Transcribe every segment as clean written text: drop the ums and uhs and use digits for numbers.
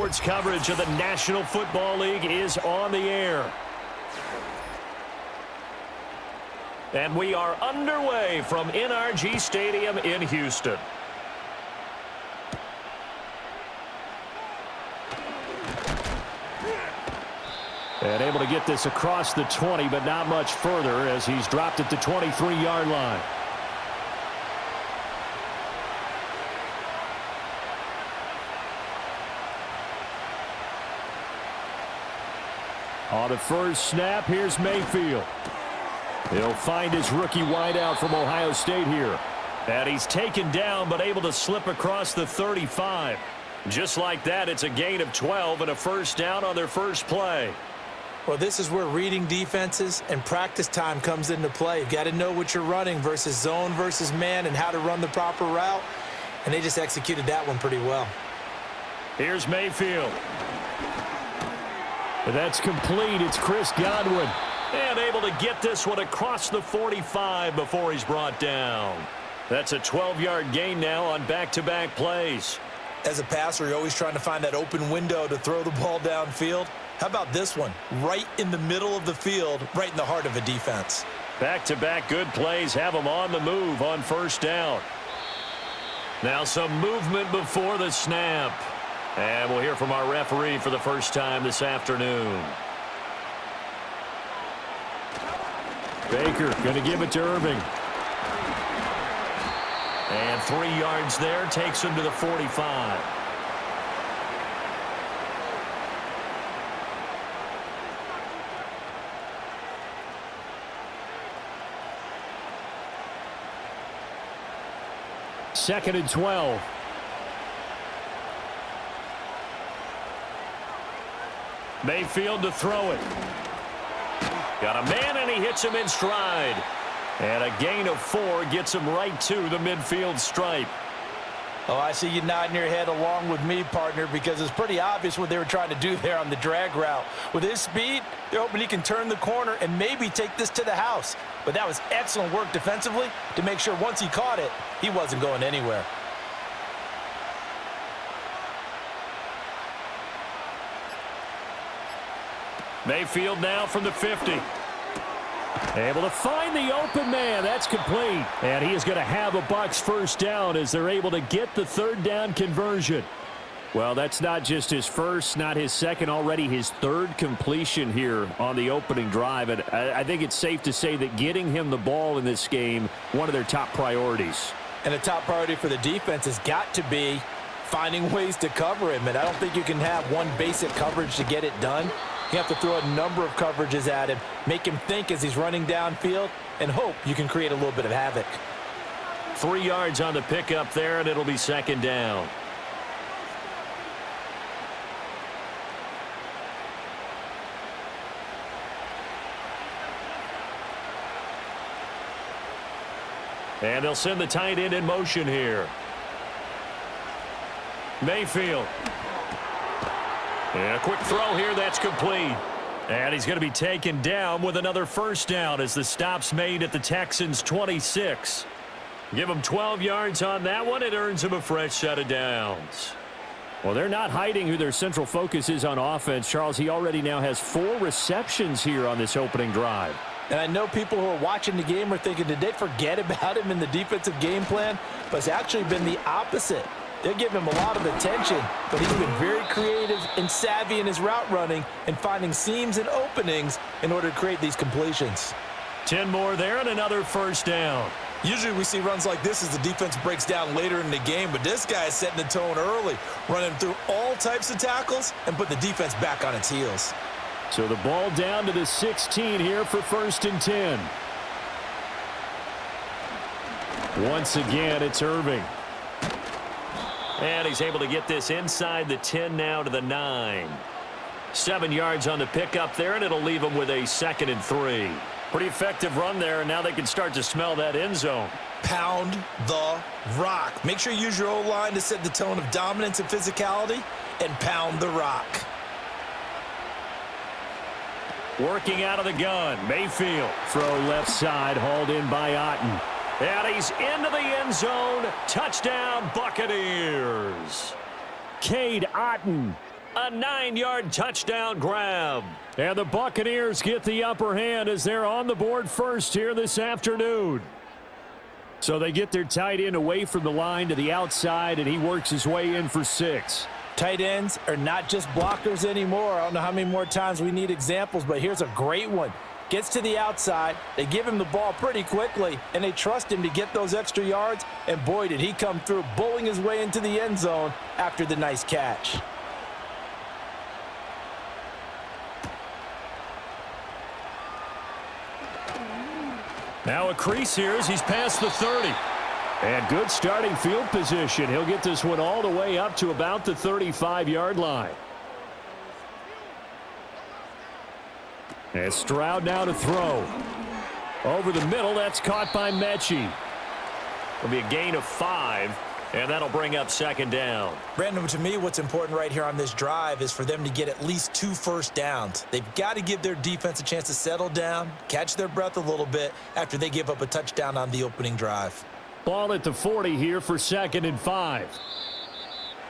Sports coverage of the National Football League is on the air. And we are underway from NRG Stadium in Houston. And able to get this across the 20, but not much further as he's dropped at the 23-yard line. On the first snap, here's Mayfield. He'll find his rookie wideout from Ohio State here. And he's taken down, but able to slip across the 35. Just like that, it's a gain of 12 and a first down on their first play. Well, this is where reading defenses and practice time comes into play. You've got to know what you're running versus zone versus man and how to run the proper route. And they just executed that one pretty well. Here's Mayfield. That's complete. It's Chris Godwin. And able to get this one across the 45 before he's brought down. That's a 12-yard gain now on back-to-back plays. As a passer, you're always trying to find that open window to throw the ball downfield. How about this one? Right in the middle of the field, right in the heart of a defense. Back-to-back good plays have them on the move on first down. Now some movement before the snap. And we'll hear from our referee for the first time this afternoon. Baker going to give it to Irving. And 3 yards there, takes him to the 45. Second and 12. Mayfield to throw it. Got a man, and he hits him in stride. And a gain of 4 gets him right to the midfield stripe. Oh, I see you nodding your head along with me, partner, because it's pretty obvious what they were trying to do there on the drag route. With his speed, they're hoping he can turn the corner and maybe take this to the house. But that was excellent work defensively to make sure once he caught it, he wasn't going anywhere. Mayfield now from the 50. Able to find the open man. That's complete. And he is going to have a Bucs first down as they're able to get the third down conversion. Well, that's not just his first, not his second, already his third completion here on the opening drive. And I think it's safe to say that getting him the ball in this game, one of their top priorities. And a top priority for the defense has got to be finding ways to cover him. And I don't think you can have one basic coverage to get it done. You have to throw a number of coverages at him, make him think as he's running downfield, and hope you can create a little bit of havoc. 3 yards on the pickup there, and it'll be second down. And they'll send the tight end in motion here. Mayfield. And a quick throw here, that's complete. And he's going to be taken down with another first down as the stop's made at the Texans' 26. Give him 12 yards on that one. It earns him a fresh set of downs. Well, they're not hiding who their central focus is on offense. Charles, he already now has 4 receptions here on this opening drive. And I know people who are watching the game are thinking, did they forget about him in the defensive game plan? But it's actually been the opposite. They're giving him a lot of attention, but he's been very creative and savvy in his route running and finding seams and openings in order to create these completions. 10 more there and another first down. Usually we see runs like this as the defense breaks down later in the game, but this guy is setting the tone early, running through all types of tackles and put the defense back on its heels. So the ball down to the 16 here for first and 10. Once again, it's Irving. And he's able to get this inside the 10 now to the 9. 7 yards on the pickup there, and it'll leave him with a second and 3. Pretty effective run there, and now they can start to smell that end zone. Pound the rock. Make sure you use your O-line to set the tone of dominance and physicality, and pound the rock. Working out of the gun, Mayfield. Throw left side, hauled in by Otten. And he's into the end zone. Touchdown, Buccaneers. Cade Otten, a 9-yard touchdown grab. And the Buccaneers get the upper hand as they're on the board first here this afternoon. So they get their tight end away from the line to the outside, and he works his way in for 6. Tight ends are not just blockers anymore. I don't know how many more times we need examples, but here's a great one. Gets to the outside, they give him the ball pretty quickly, and they trust him to get those extra yards, and boy, did he come through, bowling his way into the end zone after the nice catch. Now a crease here as he's past the 30. And good starting field position. He'll get this one all the way up to about the 35-yard line. And Stroud now to throw. Over the middle, that's caught by Mechie. It'll be a gain of 5, and that'll bring up 2nd down. Brandon, to me, what's important right here on this drive is for them to get at least 2 first downs. They've got to give their defense a chance to settle down, catch their breath a little bit after they give up a touchdown on the opening drive. Ball at the 40 here for 2nd and 5.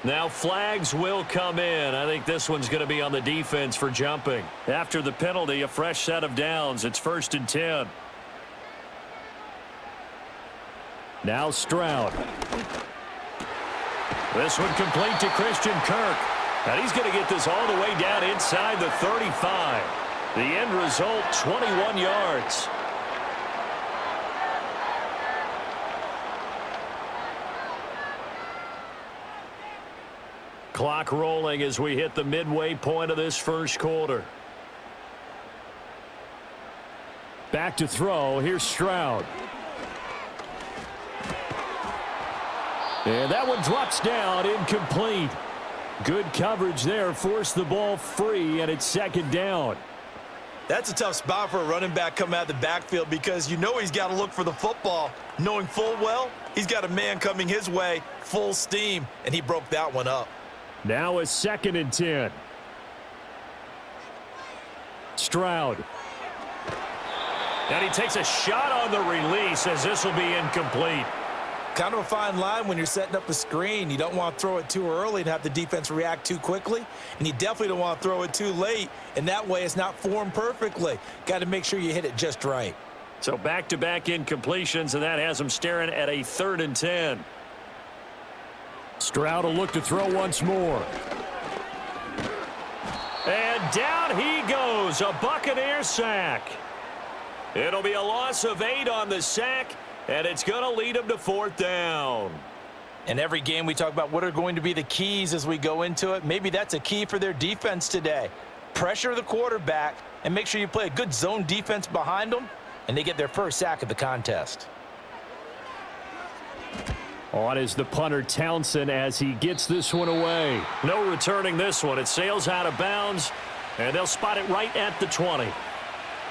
Now flags will come in. I think this one's going to be on the defense for jumping. After the penalty, a fresh set of downs. It's 1st and 10. Now Stroud. This one complete to Christian Kirk. And he's going to get this all the way down inside the 35. The end result, 21 yards. Clock rolling as we hit the midway point of this first quarter. Back to throw. Here's Stroud. And that one drops down, incomplete. Good coverage there, forced the ball free, and it's 2nd down. That's a tough spot for a running back coming out of the backfield because you know he's got to look for the football, knowing full well he's got a man coming his way, full steam, and he broke that one up. Now a 2nd and 10. Stroud. And he takes a shot on the release as this will be incomplete. Kind of a fine line when you're setting up a screen. You don't want to throw it too early and have the defense react too quickly. And you definitely don't want to throw it too late. And that way it's not formed perfectly. Got to make sure you hit it just right. So back-to-back incompletions, and that has him staring at a 3rd and 10. Stroud will look to throw once more. And down he goes. A Buccaneer sack. It'll be a loss of 8 on the sack, and it's going to lead him to 4th down. In every game we talk about what are going to be the keys as we go into it. Maybe that's a key for their defense today. Pressure the quarterback and make sure you play a good zone defense behind them, and they get their first sack of the contest. On is the punter Townsend as he gets this one away. No returning this one. It sails out of bounds, and they'll spot it right at the 20.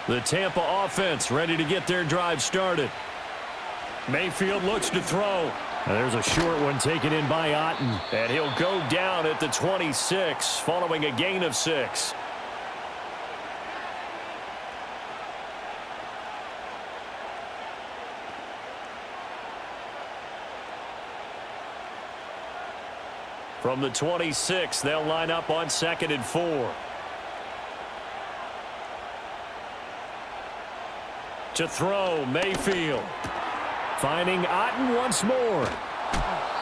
The Tampa offense ready to get their drive started. Mayfield looks to throw. There's a short one taken in by Otten. And he'll go down at the 26 following a gain of 6. From the 26, they'll line up on 2nd and 4. To throw, Mayfield. Finding Otten once more.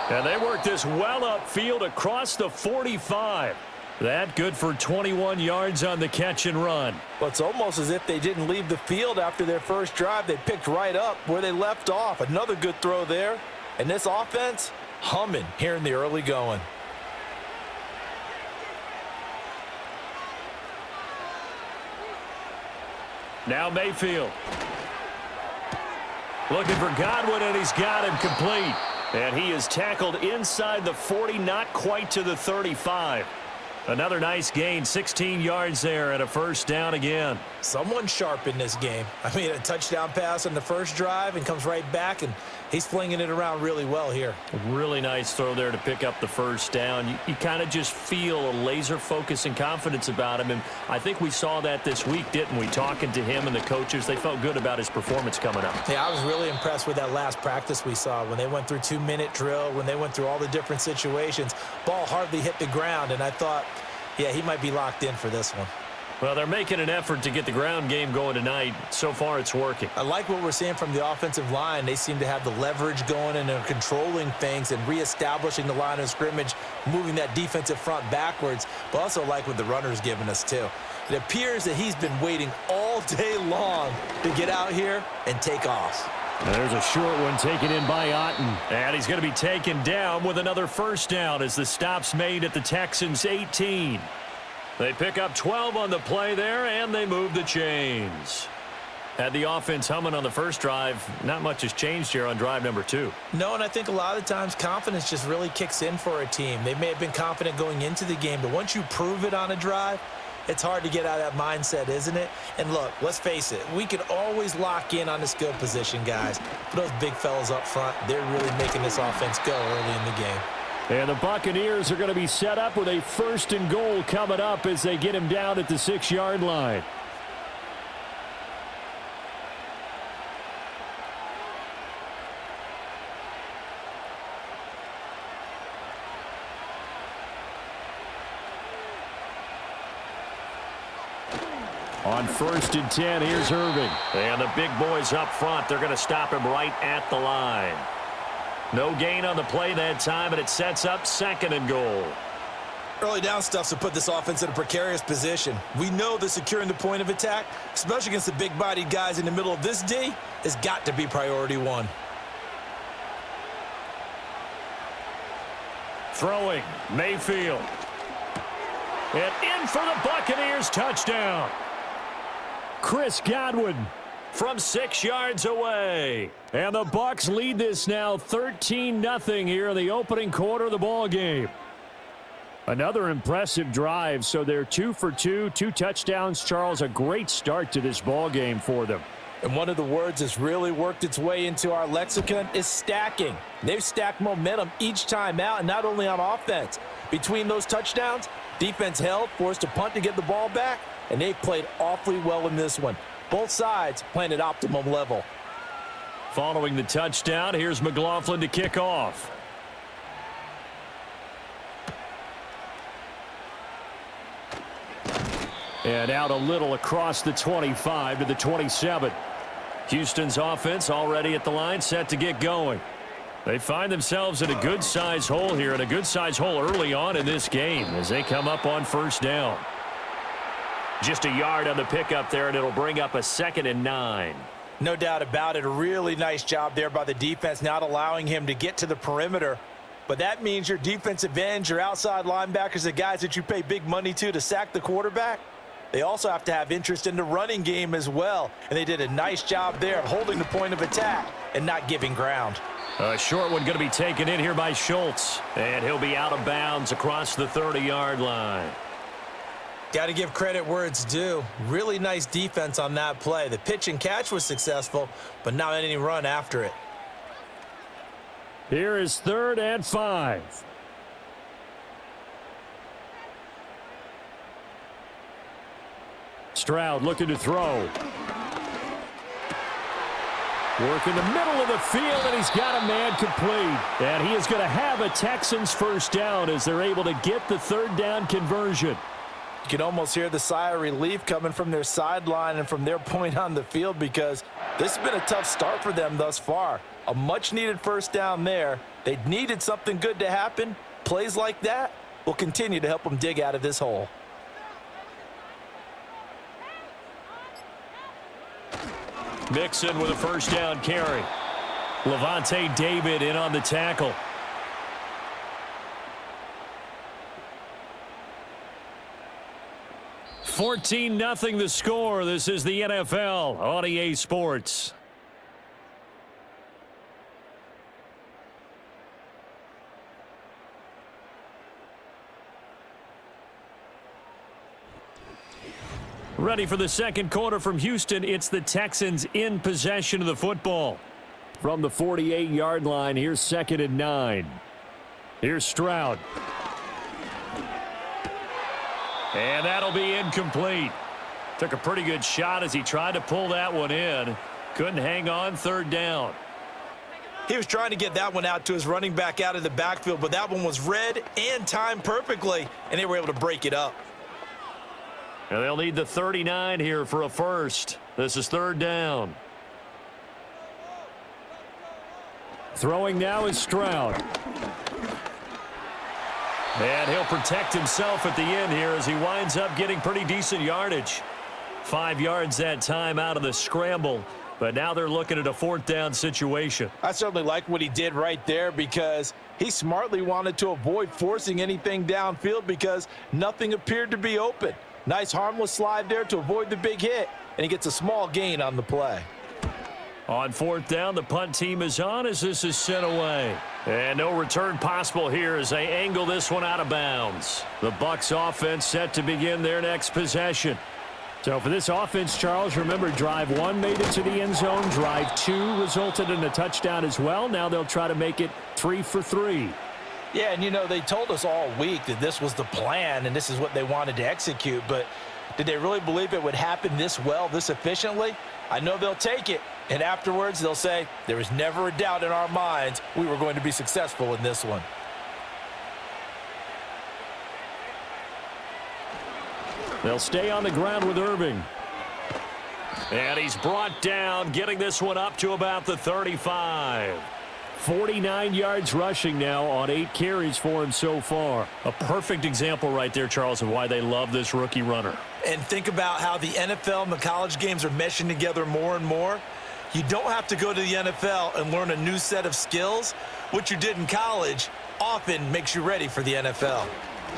And they work this well upfield across the 45. That good for 21 yards on the catch and run. Well, it's almost as if they didn't leave the field after their first drive. They picked right up where they left off. Another good throw there. And this offense, humming here in the early going. Now Mayfield. Looking for Godwin, and he's got him complete. And he is tackled inside the 40, not quite to the 35. Another nice gain, 16 yards there, and a 1st down again. Someone sharp in this game. I mean, a touchdown pass on the first drive and comes right back, and he's flinging it around really well here. A really nice throw there to pick up the 1st down. You kind of just feel a laser focus and confidence about him, and I think we saw that this week, didn't we? Talking to him and the coaches, they felt good about his performance coming up. Yeah, I was really impressed with that last practice we saw when they went through 2-minute drill, when they went through all the different situations. Ball hardly hit the ground, and I thought, Yeah, he might be locked in for this one. Well, they're making an effort to get the ground game going tonight. So far, it's working. I like what we're seeing from the offensive line. They seem to have the leverage going, and they're controlling things and reestablishing the line of scrimmage, moving that defensive front backwards. But also like what the runner's giving us, too. It appears that he's been waiting all day long to get out here and take off. And there's a short one taken in by Otten. And he's going to be taken down with another first down as the stop's made at the Texans' 18. They pick up 12 on the play there, and they move the chains. Had the offense humming on the first drive. Not much has changed here on drive number 2. No, and I think a lot of times confidence just really kicks in for a team. They may have been confident going into the game, but once you prove it on a drive, it's hard to get out of that mindset, isn't it? And look, let's face it, we can always lock in on the skill position, guys. But those big fellas up front, they're really making this offense go early in the game. And the Buccaneers are going to be set up with a 1st and goal coming up as they get him down at the 6-yard line. On 1st and 10, here's Irving. And the big boys up front, they're going to stop him right at the line. No gain on the play that time, and it sets up 2nd and goal. Early down stuffs to put this offense in a precarious position. We know that securing the point of attack, especially against the big-bodied guys in the middle of this D, has got to be priority 1. Throwing, Mayfield. And in for the Buccaneers, touchdown. Chris Godwin from 6 yards away. And the Bucs lead this now 13-0 here in the opening quarter of the ball game. Another impressive drive, so they're 2 for 2, 2 touchdowns. Charles, a great start to this ball game for them. And one of the words that's really worked its way into our lexicon is stacking. They've stacked momentum each time out, and not only on offense. Between those touchdowns, defense held, forced to punt to get the ball back, and they've played awfully well in this one. Both sides playing at optimum level. Following the touchdown, here's McLaughlin to kick off. And out a little across the 25 to the 27. Houston's offense already at the line, set to get going. They find themselves in a good-sized hole here, and a good-sized hole early on in this game as they come up on 1st down. Just a yard on the pickup there, and it'll bring up a 2nd and 9. No doubt about it. A really nice job there by the defense, not allowing him to get to the perimeter. But that means your defensive ends, your outside linebackers, the guys that you pay big money to sack the quarterback, they also have to have interest in the running game as well. And they did a nice job there of holding the point of attack and not giving ground. A short one going to be taken in here by Schultz. And he'll be out of bounds across the 30-yard line. Got to give credit where it's due. Really nice defense on that play. The pitch and catch was successful, but not any run after it. Here is 3rd and 5. Stroud looking to throw. Work in the middle of the field, and he's got a man complete. And he is going to have a Texans 1st down as they're able to get the 3rd down conversion. You can almost hear the sigh of relief coming from their sideline and from their point on the field, because this has been a tough start for them thus far. A much-needed 1st down there. They needed something good to happen. Plays like that will continue to help them dig out of this hole. Mixon with a 1st down carry. Levante David in on the tackle. $14-0 the score. This is the NFL on EA Sports. Ready for the 2nd quarter from Houston. It's the Texans in possession of the football. From the 48-yard line, here's 2nd and 9. Here's Stroud. And that'll be incomplete. Took a pretty good shot as he tried to pull that one in. Couldn't hang on, 3rd down. He was trying to get that one out to his running back out of the backfield, but that one was read and timed perfectly, and they were able to break it up. And they'll need the 39 here for a first. This is third down. Throwing now is Stroud. And he'll protect himself at the end here as he winds up getting pretty decent yardage. 5 yards that time out of the scramble. But now they're looking at a fourth down situation. I certainly like what he did right there because he smartly wanted to avoid forcing anything downfield because nothing appeared to be open. Nice harmless slide there to avoid the big hit, and he gets a small gain on the play. On fourth down, the punt team is on as this is sent away. And no return possible here as they angle this one out of bounds. The Bucs offense set to begin their next possession. So for this offense, Charles, remember drive 1 made it to the end zone. Drive 2 resulted in a touchdown as well. Now they'll try to make it 3 for 3. Yeah, and you know, they told us all week that this was the plan and this is what they wanted to execute, but did they really believe it would happen this well, this efficiently? I know they'll take it, and afterwards they'll say, there was never a doubt in our minds we were going to be successful in this one. They'll stay on the ground with Irving. And he's brought down, getting this one up to about the 35. 49 yards rushing now on 8 carries for him so far. A perfect example right there, Charles, of why they love this rookie runner. And think about how the NFL and the college games are meshing together more and more. You don't have to go to the NFL and learn a new set of skills. What you did in college often makes you ready for the NFL.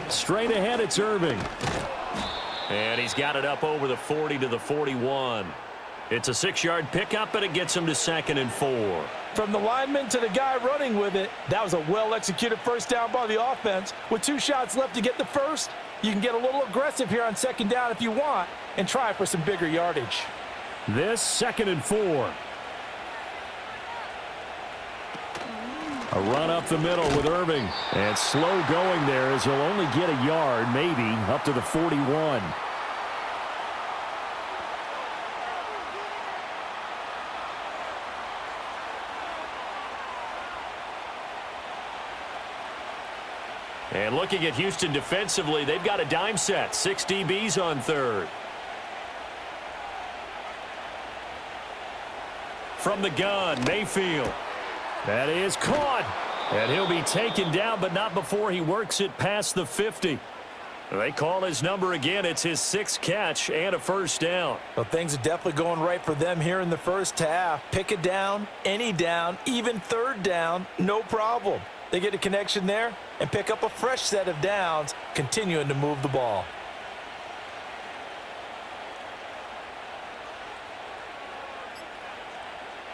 Straight ahead, it's Irving. And he's got it up over the 40 to the 41. It's a 6-yard pickup, and it gets him to 2nd and 4. From the lineman to the guy running with it, that was a well-executed first down by the offense. With 2 shots left to get the first, you can get a little aggressive here on 2nd down if you want and try for some bigger yardage. This 2nd and 4. A run up the middle with Irving. And slow going there as he'll only get a yard, maybe, up to the 41. And looking at Houston defensively, they've got a dime set. 6 DBs on third. From the gun, Mayfield. That is caught. And he'll be taken down, but not before he works it past the 50. They call his number again. It's his 6th catch and a first down. Well, things are definitely going right for them here in the first half. Pick it down, any down, even 3rd down, no problem. They get a connection there and pick up a fresh set of downs, continuing to move the ball.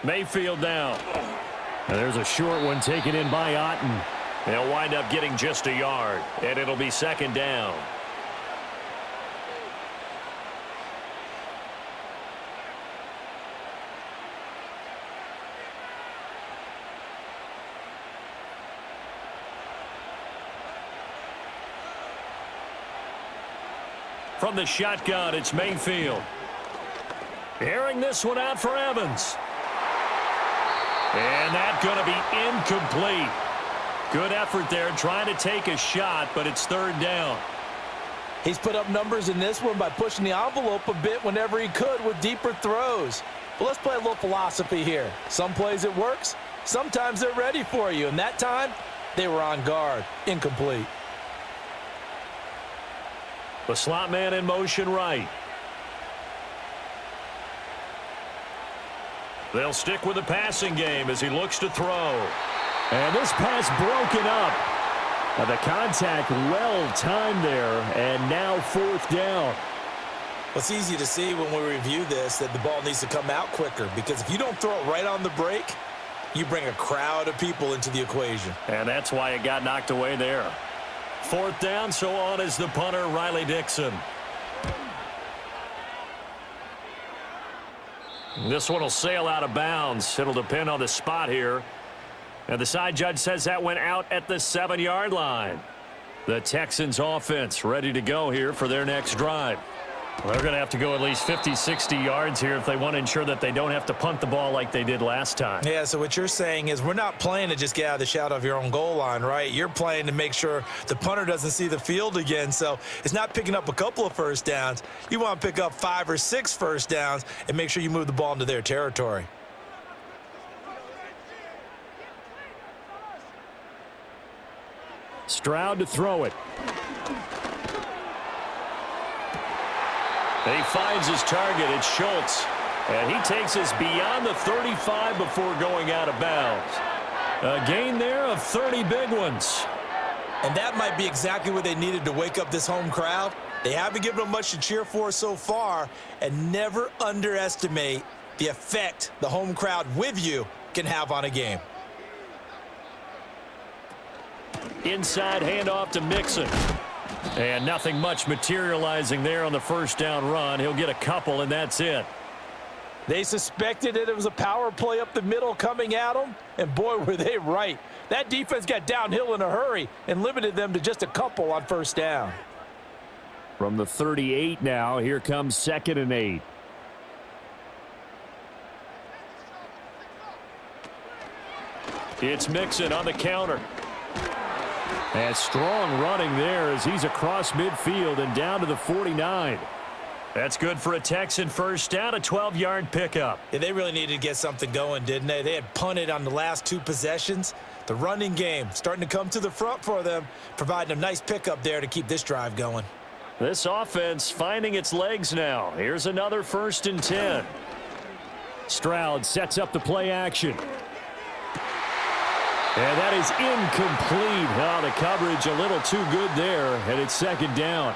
Mayfield down. And there's a short one taken in by Otten. They'll wind up getting just a yard, and it'll be 2nd down. From the shotgun, it's Mayfield. Airing this one out for Evans. And that's going to be incomplete. Good effort there trying to take a shot, but it's 3rd down. He's put up numbers in this one by pushing the envelope a bit whenever he could with deeper throws. But let's play a little philosophy here. Some plays it works. Sometimes they're ready for you. And that time, they were on guard. Incomplete. The slot man in motion right. They'll stick with the passing game as he looks to throw. And this pass broken up. The contact well timed there, and now 4th down. It's easy to see when we review this that the ball needs to come out quicker, because if you don't throw it right on the break, you bring a crowd of people into the equation. And that's why it got knocked away there. 4th down, so on is the punter, Riley Dixon. This one will sail out of bounds. It'll depend on the spot here. And the side judge says that went out at the 7-yard line. The Texans offense ready to go here for their next drive. Well, they're going to have to go at least 50, 60 yards here if they want to ensure that they don't have to punt the ball like they did last time. Yeah, so what you're saying is we're not playing to just get out of the shadow of your own goal line, right? You're playing to make sure the punter doesn't see the field again. So it's not picking up a couple of first downs. You want to pick up 5 or 6 first downs and make sure you move the ball into their territory. Stroud to throw it. And he finds his target. It's Schultz. And he takes us beyond the 35 before going out of bounds. A gain there of 30 big ones. And that might be exactly what they needed to wake up this home crowd. They haven't given them much to cheer for so far. And never underestimate the effect the home crowd with you can have on a game. Inside handoff to Mixon. And nothing much materializing there on the first down run. He'll get a couple, and that's it. They suspected that it was a power play up the middle coming at them, and boy, were they right. That defense got downhill in a hurry and limited them to just a couple on first down. From the 38 now, here comes 2nd and 8. It's Mixon on the counter. And strong running there as he's across midfield and down to the 49. That's good for a Texan first down, a 12-yard pickup. Yeah, they really needed to get something going, didn't they? They had punted on the last 2 possessions. The running game starting to come to the front for them, providing a nice pickup there to keep this drive going. This offense finding its legs now. Here's another 1st and 10. Stroud sets up the play action. And that is incomplete. Oh, the coverage a little too good there, and it's 2nd down.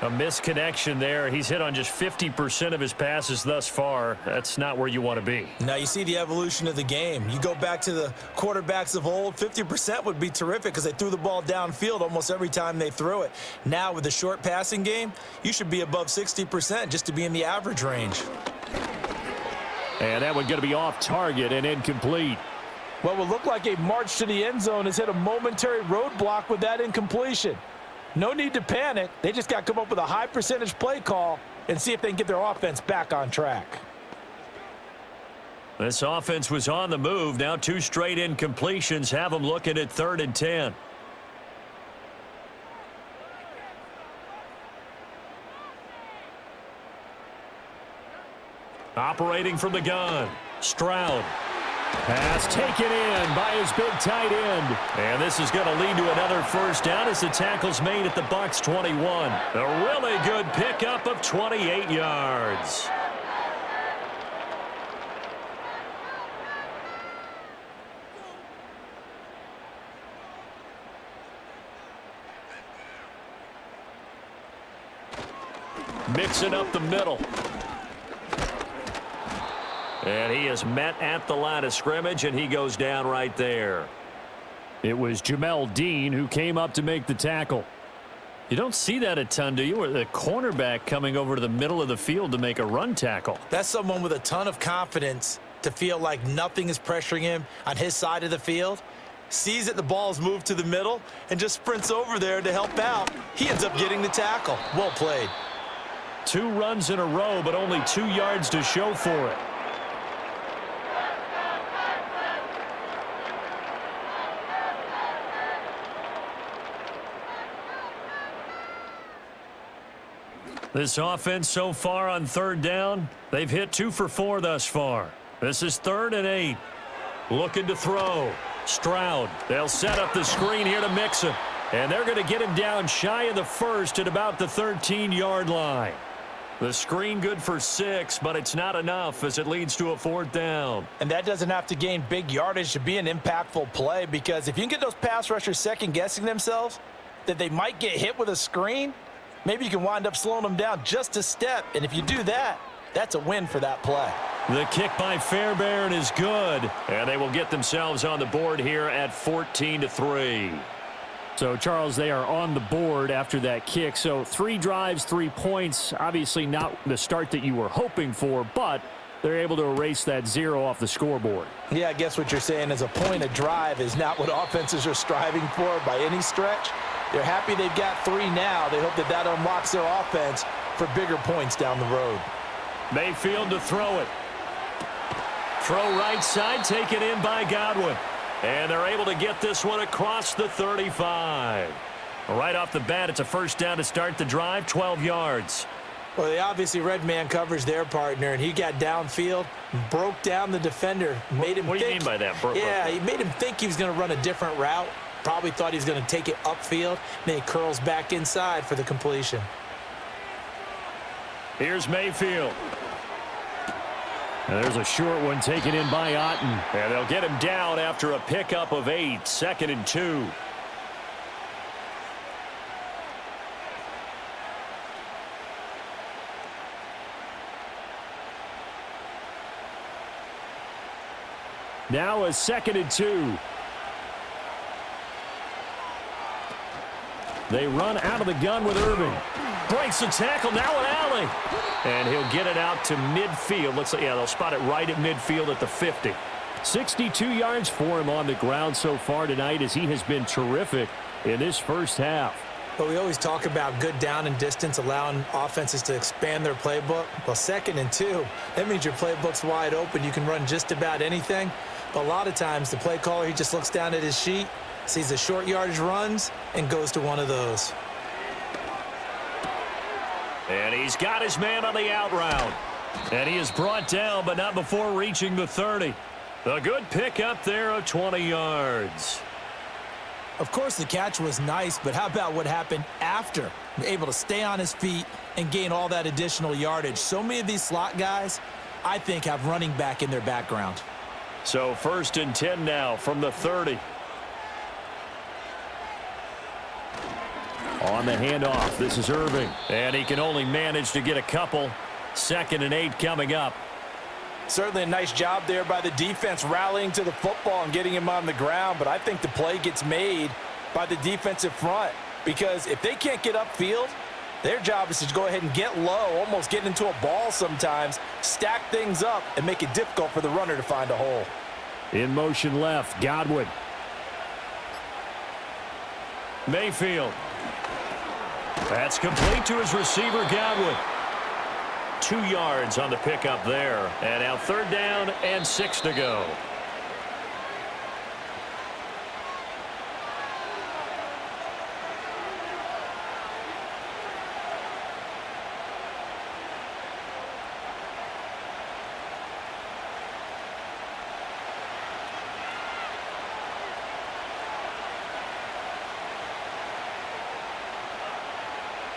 A misconnection there. He's hit on just 50% of his passes thus far. That's not where you want to be. Now, you see the evolution of the game. You go back to the quarterbacks of old, 50% would be terrific because they threw the ball downfield almost every time they threw it. Now, with the short passing game, you should be above 60% just to be in the average range. And that one going to be off target and incomplete. What will look like a march to the end zone has hit a momentary roadblock with that incompletion. No need to panic. They just got to come up with a high percentage play call and see if they can get their offense back on track. This offense was on the move. Now 2 straight incompletions have them looking at 3rd and 10. Operating from the gun, Stroud. Pass taken in by his big tight end. And this is going to lead to another first down as the tackle's made at the Bucs 21. A really good pickup of 28 yards. Mixing up the middle. And he is met at the line of scrimmage, and he goes down right there. It was Jamel Dean who came up to make the tackle. You don't see that a ton, do you? Or the cornerback coming over to the middle of the field to make a run tackle. That's someone with a ton of confidence to feel like nothing is pressuring him on his side of the field. Sees that the ball is moved to the middle and just sprints over there to help out. He ends up getting the tackle. Well played. 2 runs in a row, but only 2 yards to show for it. This offense so far on 3rd down, they've hit 2 for 4 thus far. This is 3rd and 8. Looking to throw. Stroud. They'll set up the screen here to Mixon. And they're going to get him down shy of the 1st at about the 13-yard line. The screen good for 6, but it's not enough as it leads to a 4th down. And that doesn't have to gain big yardage to be an impactful play, because if you can get those pass rushers second-guessing themselves that they might get hit with a screen, maybe you can wind up slowing them down just a step. And if you do that, that's a win for that play. The kick by Fairbairn is good. And they will get themselves on the board here at 14-3. So, Charles, they are on the board after that kick. So 3 drives, 3 points. Obviously not the start that you were hoping for, but they're able to erase that 0 off the scoreboard. Yeah, I guess what you're saying is a point a drive is not what offenses are striving for by any stretch. They're happy they've got 3 now. They hope that that unlocks their offense for bigger points down the road. Mayfield to throw it. Throw right side, taken in by Godwin. And they're able to get this one across the 35. Right off the bat, it's a first down to start the drive, 12 yards. Well, they obviously red man coverage their partner, and he got downfield, broke down the defender, made him What do you think, mean by that? Yeah, he made him think he was going to run a different route. Probably thought he was going to take it upfield. Then he curls back inside for the completion. Here's Mayfield. And there's a short one taken in by Otten. And they'll get him down after a pickup of 8, 2nd and 2. Now a 2nd and 2. They run out of the gun with Irving. Breaks the tackle, now an alley. And he'll get it out to midfield. Looks like, yeah, they'll spot it right at midfield at the 50. 62 yards for him on the ground so far tonight as he has been terrific in this first half. But we always talk about good down and distance, allowing offenses to expand their playbook. Well, 2nd and 2, that means your playbook's wide open. You can run just about anything. But a lot of times, the play caller, he just looks down at his sheet, sees the short yardage runs, and goes to one of those. And he's got his man on the out route. And he is brought down, but not before reaching the 30. A good pickup there of 20 yards. Of course, the catch was nice, but how about what happened after? Able to stay on his feet and gain all that additional yardage. So many of these slot guys, I think, have running back in their background. So 1st and 10 now from the 30. On the handoff, this is Irving. And he can only manage to get a couple. 2nd and 8 coming up. Certainly a nice job there by the defense rallying to the football and getting him on the ground. But I think the play gets made by the defensive front. Because if they can't get upfield, their job is to go ahead and get low, almost get into a ball sometimes, stack things up, and make it difficult for the runner to find a hole. In motion left, Godwin. Mayfield. That's complete to his receiver, Godwin. 2 yards on the pickup there. And now 3rd down and 6 to go.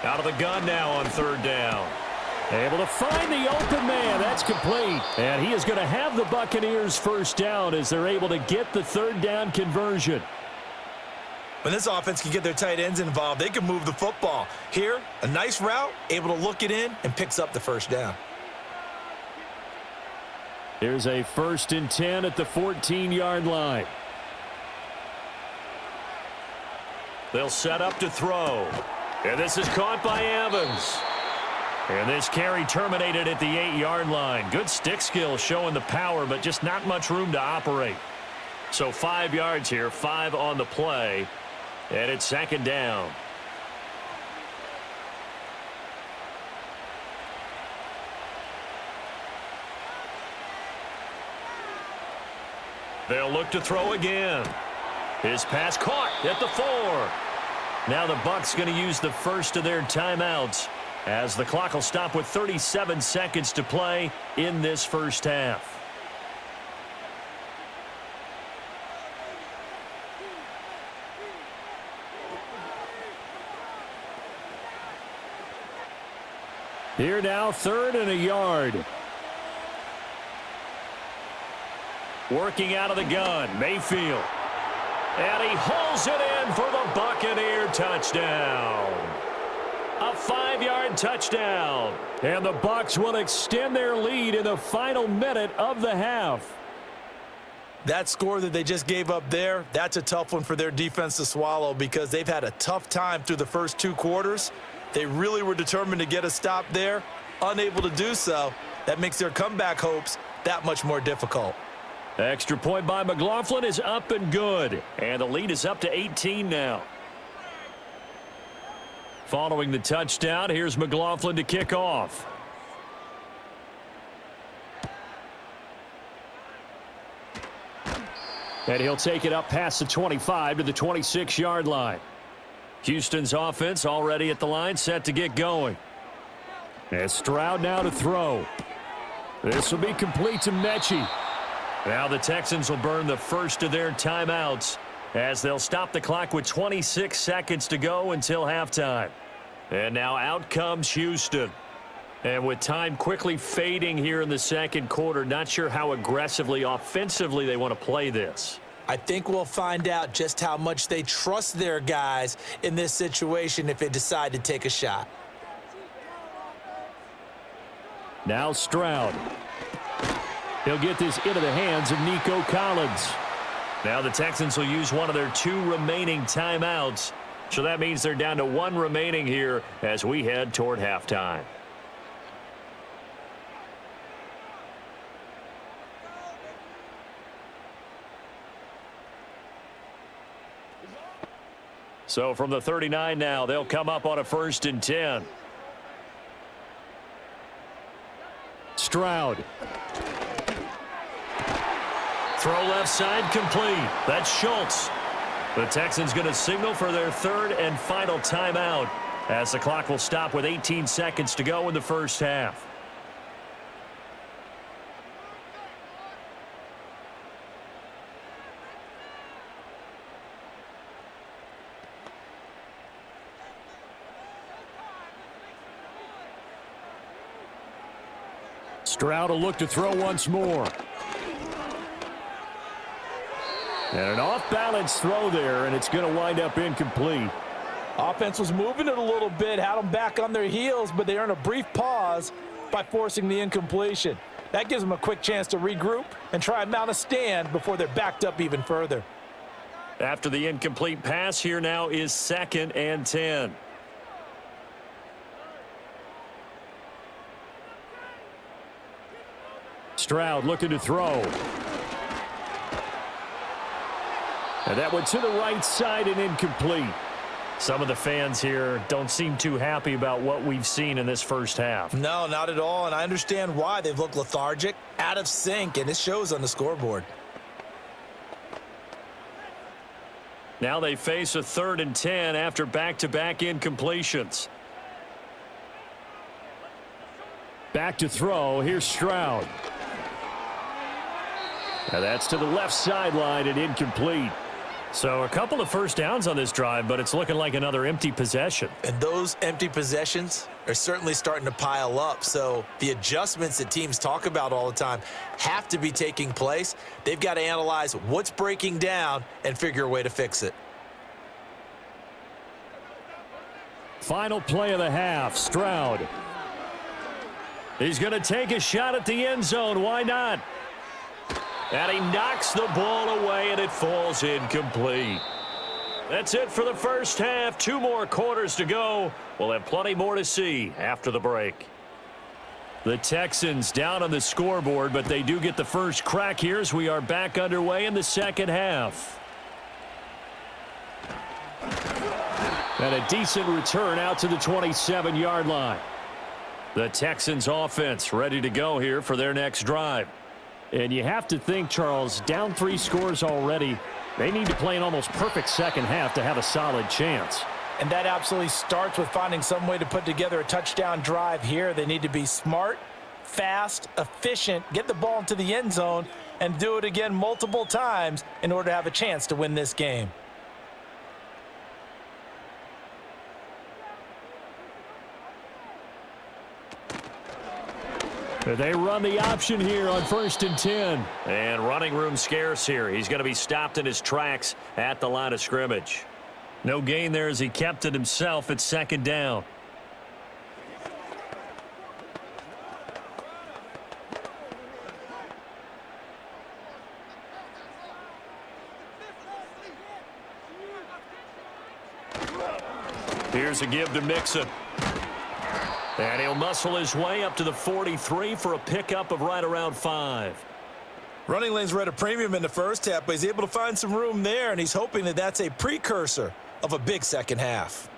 Out of the gun now on 3rd down. Able to find the open man. That's complete. And he is going to have the Buccaneers first down as they're able to get the 3rd down conversion. When this offense can get their tight ends involved, they can move the football. Here, a nice route, able to look it in, and picks up the first down. Here's a 1st and 10 at the 14-yard line. They'll set up to throw. And this is caught by Evans. And this carry terminated at the 8-yard line. Good stick skill showing the power, but just not much room to operate. So 5 yards here, 5 on the play. And it's 2nd down. They'll look to throw again. His pass caught at the 4. Now the Bucs going to use the first of their timeouts as the clock will stop with 37 seconds to play in this first half. Here now, 3rd and a yard. Working out of the gun, Mayfield. And he hauls it in for the Buccaneer touchdown. A 5-yard touchdown. And the Bucs will extend their lead in the final minute of the half. That score that they just gave up there, that's a tough one for their defense to swallow because they've had a tough time through the first 2 quarters. They really were determined to get a stop there, unable to do so. That makes their comeback hopes that much more difficult. Extra point by McLaughlin is up and good. And the lead is up to 18 now. Following the touchdown, here's McLaughlin to kick off. And he'll take it up past the 25 to the 26-yard line. Houston's offense already at the line, set to get going. And Stroud now to throw. This will be complete to Mechie. Now the Texans will burn the first of their timeouts as they'll stop the clock with 26 seconds to go until halftime. And now out comes Houston. And with time quickly fading here in the second quarter, not sure how aggressively, offensively they want to play this. I think we'll find out just how much they trust their guys in this situation if they decide to take a shot. Now Stroud. He'll get this into the hands of Nico Collins. Now the Texans will use one of their 2 remaining timeouts. So that means they're down to 1 remaining here as we head toward halftime. So from the 39 now, they'll come up on a 1st and 10. Stroud. Throw left side complete. That's Schultz. The Texans going to signal for their 3rd and final timeout as the clock will stop with 18 seconds to go in the first half. Stroud will look to throw once more. And an off-balance throw there, and it's going to wind up incomplete. Offense was moving it a little bit, had them back on their heels, but they earned a brief pause by forcing the incompletion. That gives them a quick chance to regroup and try and mount a stand before they're backed up even further. After the incomplete pass, here now is 2nd and 10. Stroud looking to throw. And that went to the right side and incomplete. Some of the fans here don't seem too happy about what we've seen in this first half. No, not at all, and I understand why. They've looked lethargic, out of sync, and it shows on the scoreboard. Now they face a 3rd and 10 after back-to-back incompletions. Back to throw. Here's Stroud. Now that's to the left sideline and incomplete. So a couple of first downs on this drive, but it's looking like another empty possession. And those empty possessions are certainly starting to pile up. So the adjustments that teams talk about all the time have to be taking place. They've got to analyze what's breaking down and figure a way to fix it. Final play of the half, Stroud. He's going to take a shot at the end zone. Why not? And he knocks the ball away, and it falls incomplete. That's it for the first half. 2 more quarters to go. We'll have plenty more to see after the break. The Texans down on the scoreboard, but they do get the first crack here as we are back underway in the second half. And a decent return out to the 27-yard line. The Texans offense ready to go here for their next drive. And you have to think, Charles, down 3 scores already. They need to play an almost perfect second half to have a solid chance. And that absolutely starts with finding some way to put together a touchdown drive here. They need to be smart, fast, efficient, get the ball into the end zone, and do it again multiple times in order to have a chance to win this game. They run the option here on 1st and 10. And running room scarce here. He's going to be stopped in his tracks at the line of scrimmage. No gain there as he kept it himself at 2nd down. Here's a give to Mixon. And he'll muscle his way up to the 43 for a pickup of right around 5. Running lanes were at a premium in the first half, but he's able to find some room there, and he's hoping that that's a precursor of a big second half.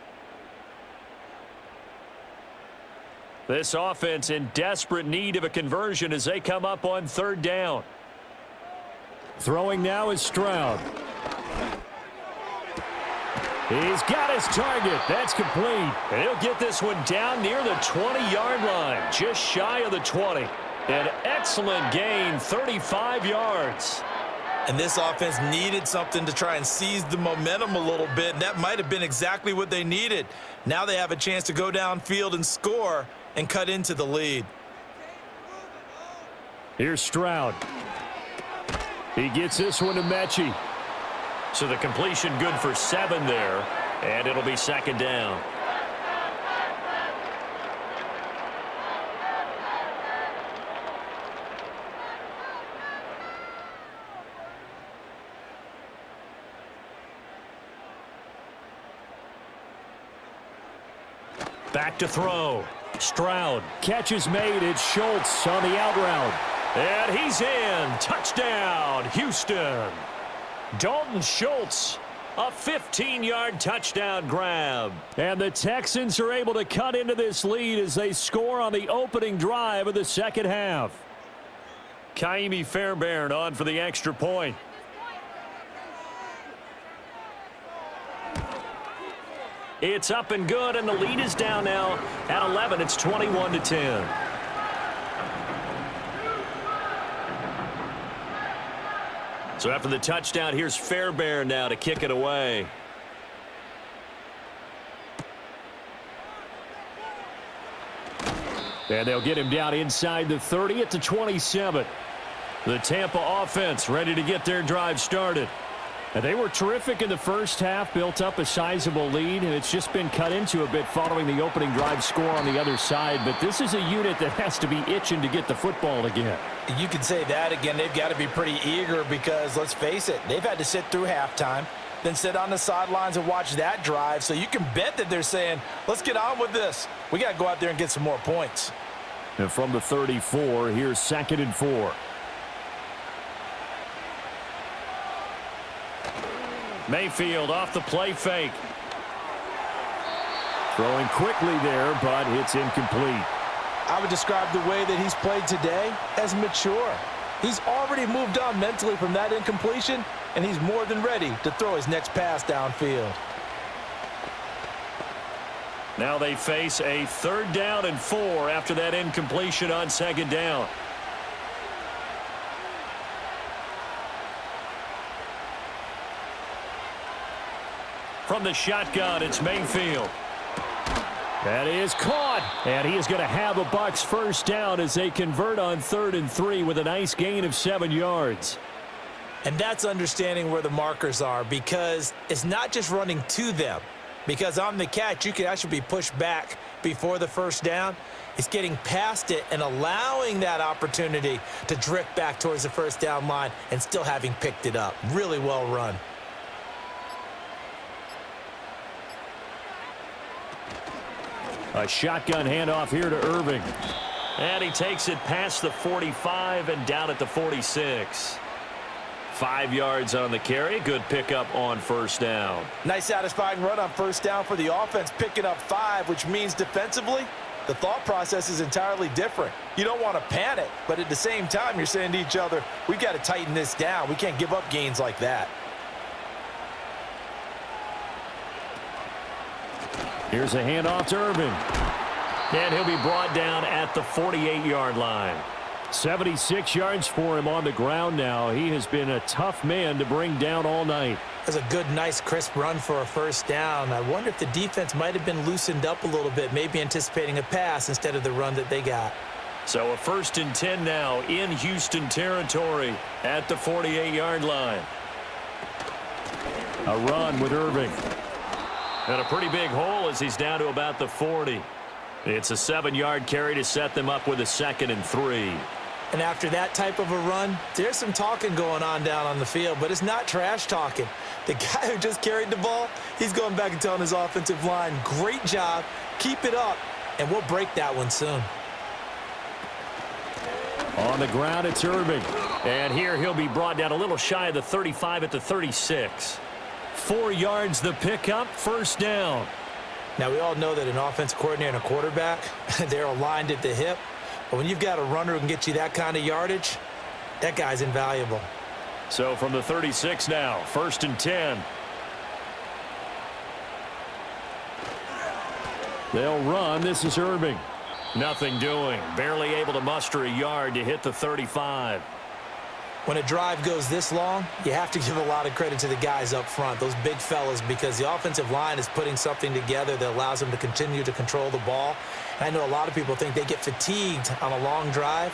This offense in desperate need of a conversion as they come up on third down. Throwing now is Stroud. He's got his target. That's complete. And he'll get this one down near the 20-yard line, just shy of the 20. An excellent gain, 35 yards. And this offense needed something to try and seize the momentum a little bit, and that might have been exactly what they needed. Now they have a chance to go downfield and score and cut into the lead. Here's Stroud. He gets this one to Mechie. So the completion good for 7 there, and it'll be second down. Back to throw. Stroud. Catch is made. It's Schultz on the out route. And he's in. Touchdown, Houston. Dalton Schultz, a 15-yard touchdown grab. And the Texans are able to cut into this lead as they score on the opening drive of the second half. Kaimi Fairbairn on for the extra point. It's up and good, and the lead is down now at 11. It's 21-10. So after the touchdown, here's Fairbairn now to kick it away. And they'll get him down inside the 30 at the 27. The Tampa offense ready to get their drive started. And they were terrific in the first half, built up a sizable lead, and it's just been cut into a bit following the opening drive score on the other side. But this is a unit that has to be itching to get the football again. You can say that again. They've got to be pretty eager because, let's face it, they've had to sit through halftime, then sit on the sidelines and watch that drive. So you can bet that they're saying, let's get on with this. We got to go out there and get some more points. And from the 34, here's 2nd and 4. Mayfield off the play fake. Throwing quickly there, but it's incomplete. I would describe the way that he's played today as mature. He's already moved on mentally from that incompletion, and he's more than ready to throw his next pass downfield. Now they face a 3rd down and 4 after that incompletion on 2nd down. From the shotgun, it's Mayfield. That is caught, and he is going to have a Bucs first down as they convert on 3rd and 3 with a nice gain of 7 yards. And that's understanding where the markers are, because it's not just running to them. Because on the catch, you can actually be pushed back before the first down. It's getting past it and allowing that opportunity to drift back towards the first down line and still having picked it up. Really well run. A shotgun handoff here to Irving. And he takes it past the 45 and down at the 46. 5 yards on the carry. Good pickup on first down. Nice satisfying run on first down for the offense, picking up 5, which means defensively, the thought process is entirely different. You don't want to panic, but at the same time, you're saying to each other, we've got to tighten this down. We can't give up gains like that. Here's a handoff to Irving. And he'll be brought down at the 48-yard line. 76 yards for him on the ground now. He has been a tough man to bring down all night. That's a good, nice, crisp run for a first down. I wonder if the defense might have been loosened up a little bit, maybe anticipating a pass instead of the run that they got. So a 1st and 10 now in Houston territory at the 48-yard line. A run with Irving. And a pretty big hole as he's down to about the 40. It's a 7-yard carry to set them up with a 2nd and 3. And after that type of a run, there's some talking going on down on the field, but it's not trash talking. The guy who just carried the ball, he's going back and telling his offensive line, great job, keep it up, and we'll break that one soon. On the ground, it's Irving. And here he'll be brought down a little shy of the 35 at the 36. 4 yards the pickup, first down. Now, we all know that an offensive coordinator and a quarterback, they're aligned at the hip. But when you've got a runner who can get you that kind of yardage, that guy's invaluable. So from the 36 now, 1st and 10. They'll run. This is Irving. Nothing doing. Barely able to muster a yard to hit the 35. When a drive goes this long, you have to give a lot of credit to the guys up front, those big fellas, because the offensive line is putting something together that allows them to continue to control the ball. And I know a lot of people think they get fatigued on a long drive.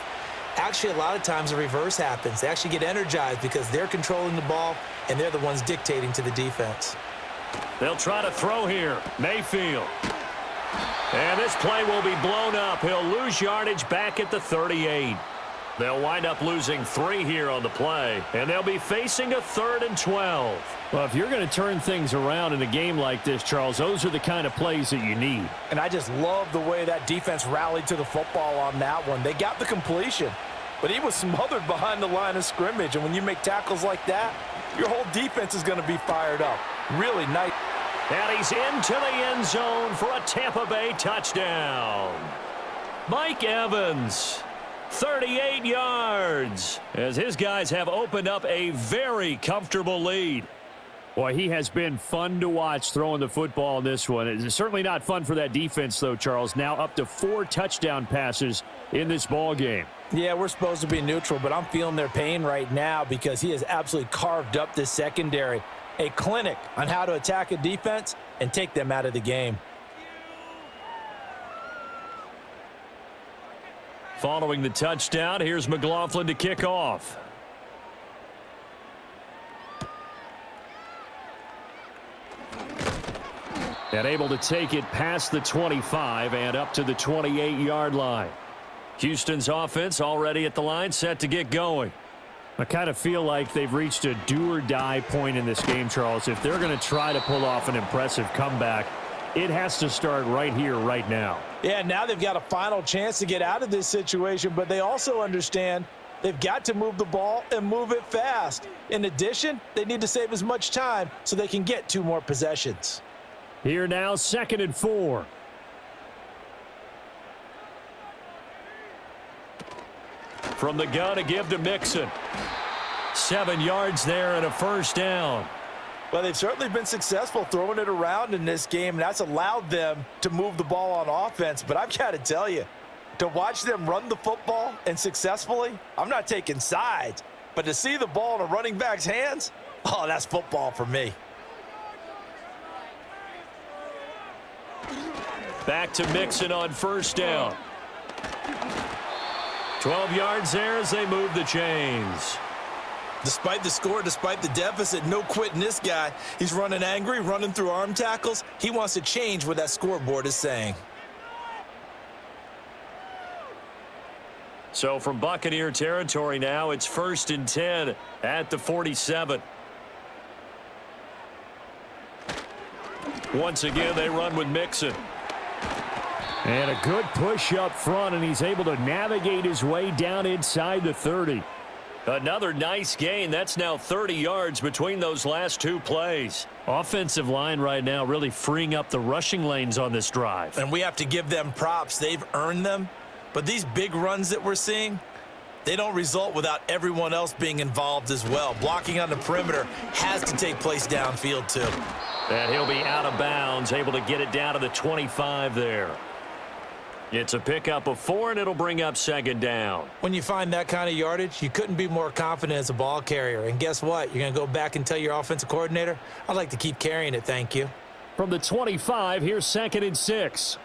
Actually, a lot of times the reverse happens. They actually get energized because they're controlling the ball, and they're the ones dictating to the defense. They'll try to throw here. Mayfield. And this play will be blown up. He'll lose yardage back at the 38. They'll wind up losing 3 here on the play, and they'll be facing a 3rd and 12. Well, if you're going to turn things around in a game like this, Charles, those are the kind of plays that you need. And I just love the way that defense rallied to the football on that one. They got the completion, but he was smothered behind the line of scrimmage. And when you make tackles like that, your whole defense is going to be fired up. Really nice. And he's into the end zone for a Tampa Bay touchdown. Mike Evans, 38 yards, as his guys have opened up a very comfortable lead. Boy, he has been fun to watch throwing the football in this one. It's certainly not fun for that defense, though, Charles. Now up to 4 touchdown passes in this ball game. Yeah, we're supposed to be neutral, but I'm feeling their pain right now because he has absolutely carved up this secondary. A clinic on how to attack a defense and take them out of the game. Following the touchdown, here's McLaughlin to kick off. And able to take it past the 25 and up to the 28-yard line. Houston's offense already at the line, set to get going. I kind of feel like they've reached a do-or-die point in this game, Charles. If they're going to try to pull off an impressive comeback, it has to start right here, right now. Yeah, now they've got a final chance to get out of this situation, but they also understand they've got to move the ball and move it fast. In addition, they need to save as much time so they can get 2 more possessions. Here now, 2nd and 4. From the gun, a give to Mixon. 7 yards there and a 1st down. Well, they've certainly been successful throwing it around in this game, and that's allowed them to move the ball on offense. But I've got to tell you, to watch them run the football and successfully, I'm not taking sides, but to see the ball in a running back's hands, oh, that's football for me. Back to Mixon on 1st down. 12 yards there as they move the chains. Despite the score, despite the deficit, no quitting this guy. He's running angry, running through arm tackles. He wants to change what that scoreboard is saying. So from Buccaneer territory now, it's 1st and 10 at the 47. Once again, they run with Mixon. And a good push up front, and he's able to navigate his way down inside the 30. Another nice gain. That's now 30 yards between those last 2 plays. Offensive line right now really freeing up the rushing lanes on this drive. And we have to give them props. They've earned them. But these big runs that we're seeing, they don't result without everyone else being involved as well. Blocking on the perimeter has to take place downfield too. And he'll be out of bounds, able to get it down to the 25 there. It's a pickup of 4, and it'll bring up 2nd down. When you find that kind of yardage, you couldn't be more confident as a ball carrier. And guess what? You're going to go back and tell your offensive coordinator, I'd like to keep carrying it, thank you. From the 25, here's 2nd and 6.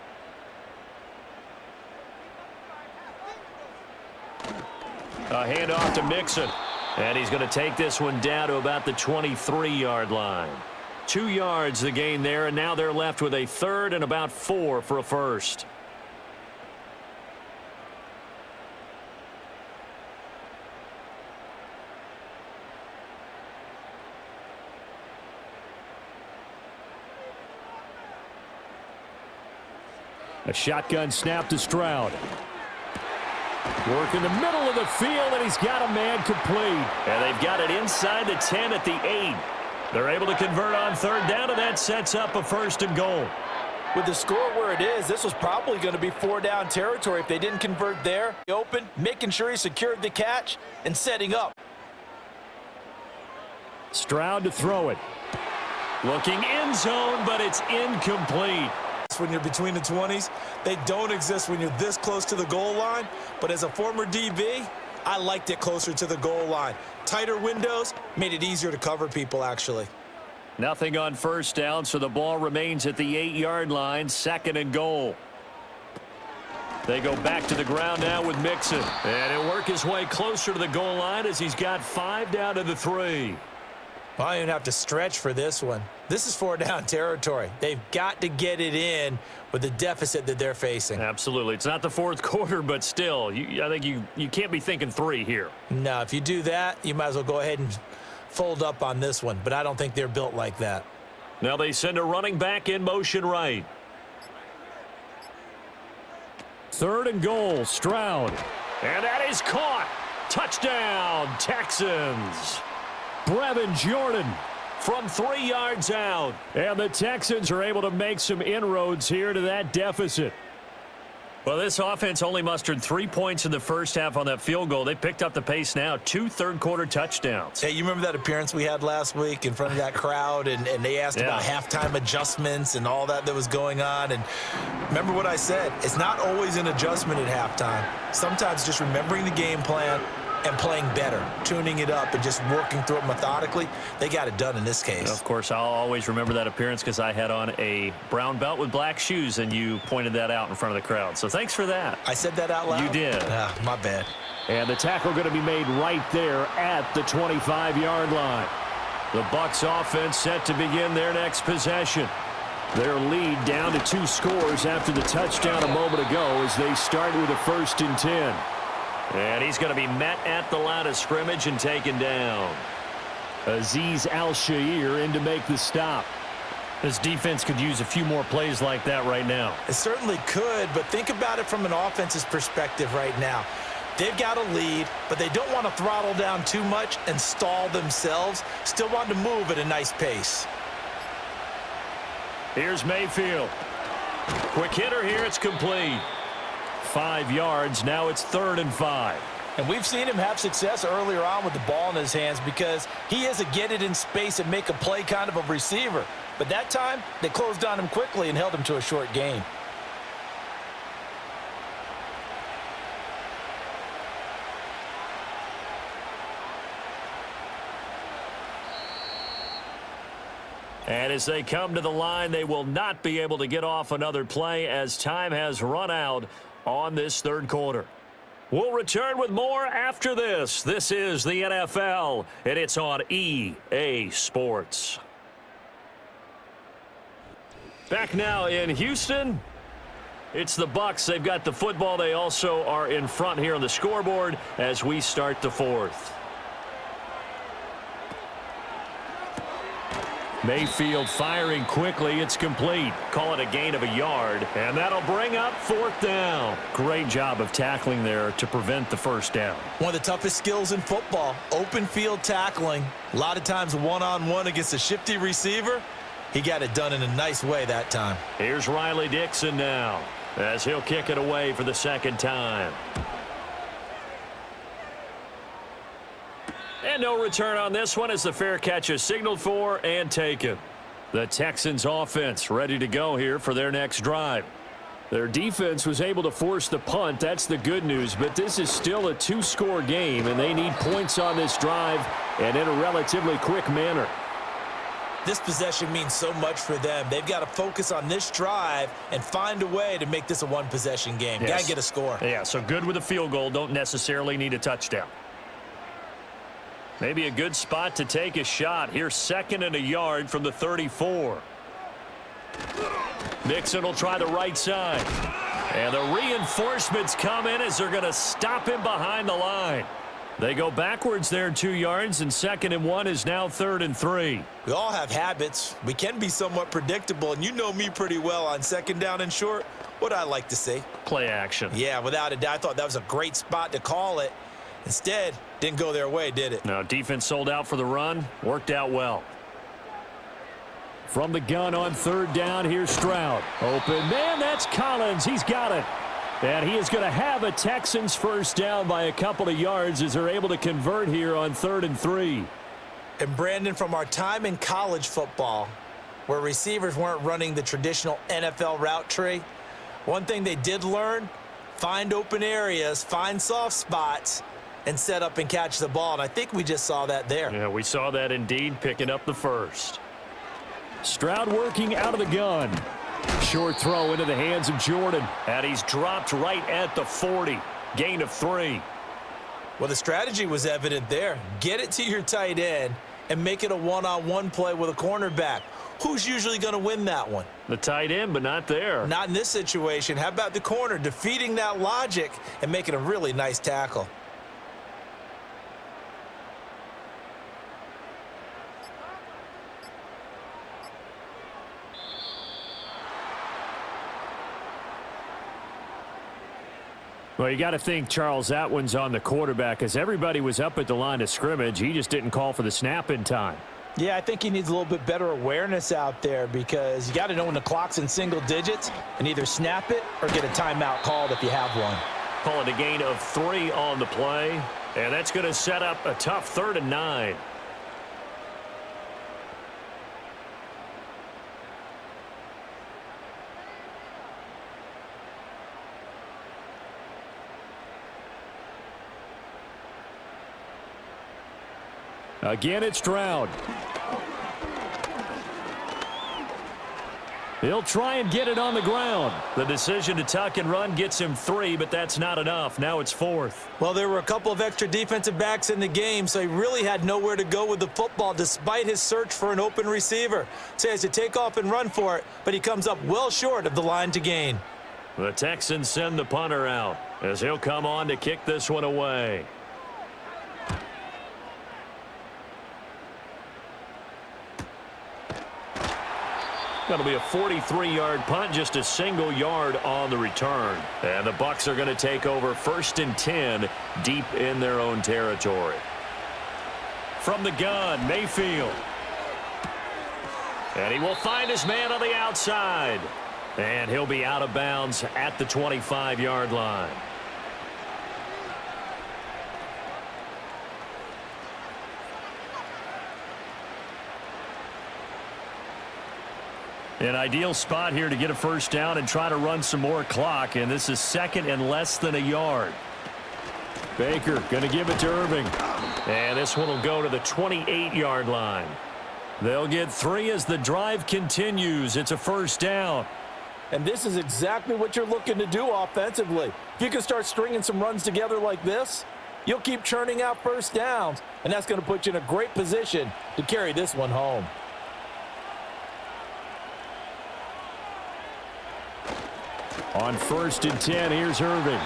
A handoff to Mixon. And he's going to take this one down to about the 23-yard line. 2 yards the gain there, and now they're left with a 3rd and about 4 for a 1st. A shotgun snap to Stroud. Work in the middle of the field, and he's got a man complete. And they've got it inside the 10 at the 8. They're able to convert on 3rd down, and that sets up a 1st and goal. With the score where it is, this was probably going to be 4-down territory if they didn't convert there. Open, making sure he secured the catch, and setting up. Stroud to throw it. Looking end zone, but it's incomplete. When you're between the 20s, they don't exist when you're this close to the goal line. But as a former DB, I liked it closer to the goal line. Tighter windows made it easier to cover people, actually. Nothing on first down, so the ball remains at the 8-yard line, 2nd and goal. They go back to the ground now with Mixon. And he'll work his way closer to the goal line as he's got 5 down to the 3. Well, I don't even have to stretch for this one. This is 4-down territory. They've got to get it in with the deficit that they're facing. Absolutely. It's not the fourth quarter, but still, I think you can't be thinking 3 here. No, if you do that, you might as well go ahead and fold up on this one, but I don't think they're built like that. Now they send a running back in motion right. 3rd and goal, Stroud. And that is caught. Touchdown, Texans. Brevin Jordan from 3 yards out. And the Texans are able to make some inroads here to that deficit. Well, this offense only mustered 3 points in the first half on that field goal. They picked up the pace now, 2 third-quarter touchdowns. Hey, you remember that appearance we had last week in front of that crowd, and they asked about halftime adjustments and all that was going on. And remember what I said, it's not always an adjustment at halftime. Sometimes just remembering the game plan and playing better, tuning it up and just working through it methodically. They got it done in this case. Of course, I'll always remember that appearance because I had on a brown belt with black shoes, and you pointed that out in front of the crowd. So thanks for that. I said that out loud? You did. My bad. And the tackle going to be made right there at the 25-yard line. The Bucs offense set to begin their next possession. Their lead down to 2 scores after the touchdown a moment ago as they start with a 1st and 10. And he's going to be met at the line of scrimmage and taken down. Azeez Al-Shaair in to make the stop. This defense could use a few more plays like that right now. It certainly could, but think about it from an offense's perspective right now. They've got a lead, but they don't want to throttle down too much and stall themselves. Still want to move at a nice pace. Here's Mayfield. Quick hitter here. It's complete. 5 yards. Now it's 3rd and 5. And we've seen him have success earlier on with the ball in his hands because he is a get it in space and make a play kind of a receiver. But that time, they closed on him quickly and held him to a short gain. And as they come to the line, they will not be able to get off another play as time has run out on this 3rd quarter. We'll return with more after this. This is the NFL, and it's on EA Sports. Back now in Houston. It's the Bucs. They've got the football. They also are in front here on the scoreboard as we start the 4th. Mayfield firing quickly. It's complete. Call it a gain of a yard. And that'll bring up 4th down. Great job of tackling there to prevent the 1st down. One of the toughest skills in football, open field tackling. A lot of times one-on-one against a shifty receiver. He got it done in a nice way that time. Here's Riley Dixon now as he'll kick it away for the 2nd time. And no return on this one as the fair catch is signaled for and taken. The Texans offense ready to go here for their next drive. Their defense was able to force the punt. That's the good news, but this is still a 2-score game, and they need points on this drive and in a relatively quick manner. This possession means so much for them. They've got to focus on this drive and find a way to make this a one-possession game. Yes. Got to get a score. Yeah, so good with a field goal. Don't necessarily need a touchdown. Maybe a good spot to take a shot. Here's 2nd and a yard from the 34. Mixon will try the right side. And the reinforcements come in as they're going to stop him behind the line. They go backwards there 2 yards, and 2nd and 1 is now 3rd and 3. We all have habits. We can be somewhat predictable, and you know me pretty well on 2nd down and short. What I like to see. Play action. Yeah, without a doubt. I thought that was a great spot to call it. Instead, didn't go their way, did it? No, defense sold out for the run. Worked out well. From the gun on third down, here's Stroud. Open man, that's Collins. He's got it. And he is going to have a Texans first down by a couple of yards as they're able to convert here on 3rd and 3. And Brandon, from our time in college football, where receivers weren't running the traditional NFL route tree, one thing they did learn, find open areas, find soft spots, and set up and catch the ball. And I think we just saw that there. Yeah, we saw that indeed, picking up the first. Stroud working out of the gun. Short throw into the hands of Jordan. And he's dropped right at the 40. Gain of 3. Well, the strategy was evident there. Get it to your tight end and make it a one-on-one play with a cornerback. Who's usually going to win that one? The tight end, but not there. Not in this situation. How about the corner defeating that logic and making a really nice tackle? Well, you got to think, Charles, that one's on the quarterback as everybody was up at the line of scrimmage. He just didn't call for the snap in time. Yeah, I think he needs a little bit better awareness out there because you got to know when the clock's in single digits and either snap it or get a timeout called if you have one. Call it a gain of 3 on the play, and that's going to set up a tough 3rd and 9. Again, it's Stroud. He'll try and get it on the ground. The decision to tuck and run gets him 3, but that's not enough. Now it's 4th. Well, there were a couple of extra defensive backs in the game, so he really had nowhere to go with the football despite his search for an open receiver. So he has to take off and run for it, but he comes up well short of the line to gain. The Texans send the punter out as he'll come on to kick this one away. That'll be a 43-yard punt, just a single yard on the return. And the Bucs are going to take over 1st and 10 deep in their own territory. From the gun, Mayfield. And he will find his man on the outside. And he'll be out of bounds at the 25-yard line. An ideal spot here to get a first down and try to run some more clock, and this is 2nd and less than a yard. Baker going to give it to Irving. And this one will go to the 28-yard line. They'll get 3 as the drive continues. It's a first down. And this is exactly what you're looking to do offensively. If you can start stringing some runs together like this, you'll keep churning out first downs, and that's going to put you in a great position to carry this one home. On 1st and 10, here's Irving.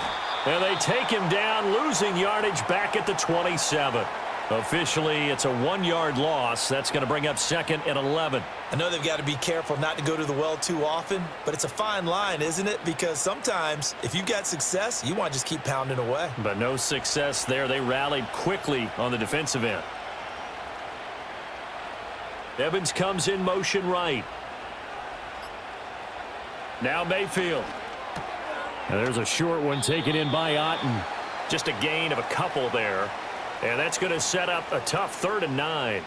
And they take him down, losing yardage back at the 27. Officially, it's a 1-yard loss. That's going to bring up 2nd and 11. I know they've got to be careful not to go to the well too often, but it's a fine line, isn't it? Because sometimes, if you've got success, you want to just keep pounding away. But no success there. They rallied quickly on the defensive end. Evans comes in motion right. Now Mayfield. And there's a short one taken in by Otten. Just a gain of a couple there. And that's going to set up a tough 3rd and 9.